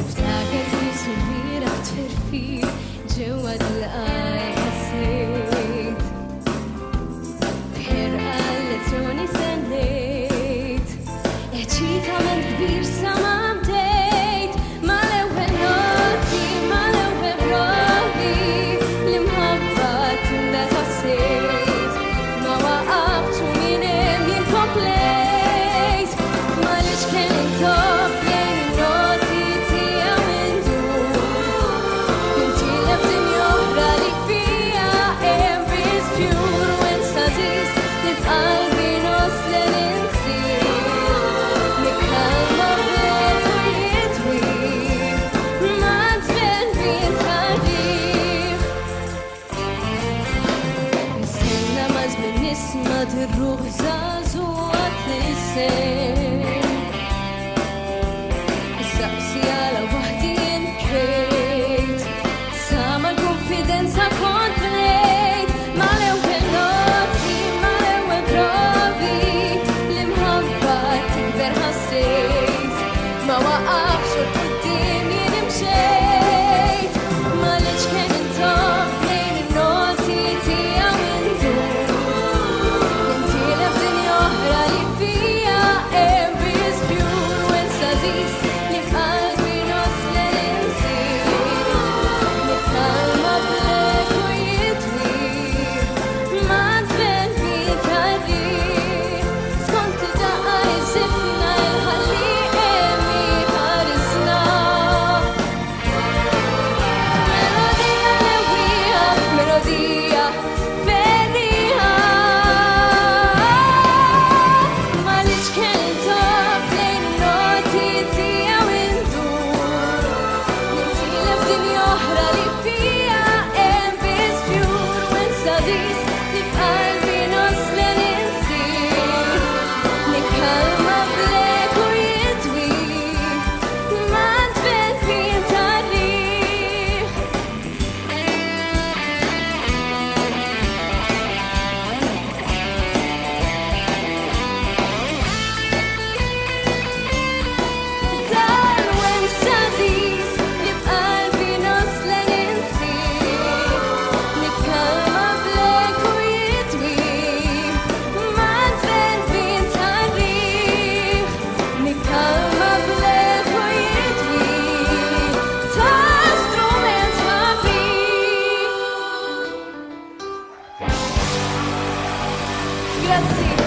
Niftakar kif sumira tfirfir ġewwa dil-qalb ħassejt. B'ħerqa lezzjoni sennejt, eċċitament kbir sama bdejt, mal-ewwel noti, mal-ewwel provi, l-imħabba tindet ħassejt. Ma waqaftu minn hemm jinkomplejt, m'għaliex kien intob lejn in-noti tiegħu indur. Inti leftin joħra li fija hemm biss pure u estasis li f'qalbi noslen insir. Nikkalma b'letu jitwir, ma tben b'intarif. Nistenna ma' żmien nisma' dirruħ żagħżugħ nisem. Saqsi għala waħdi inkejt, sama l-konfidenza kont bnejt, mal-ewwel noti, mal-ewwel provi, l-imħabba tikber ħassejt. Ma waqafx il-qudiem jien imxejt, m'għaliex kien intob lejn in-noti tiegħu indur. Inti leftin oħra li fija hemm biss pure u estasis li f'qalbi noslen insir. Nikkalma b'leku jitwir, ma tben b'intarif. Skont id-daqqa jsifna l-ħalli hemm jħarisna. Melodija lewwija f'melodija ferriħa, m'għaliex kien intob lejn in-noti tiegħu indur. Inti leftin oħra li fija hemm biss pure u estasis li f'qalbi noslen insir. Nikkalma b'leku jitwir, ma tben b'intarif. Dan u estasis li f'qalbi noslen insir. Nikkalma b'leku jitwir, ma tben b'intarif. Nikkalma b'leku jitwir, ta' strument ħafif. Grazzi.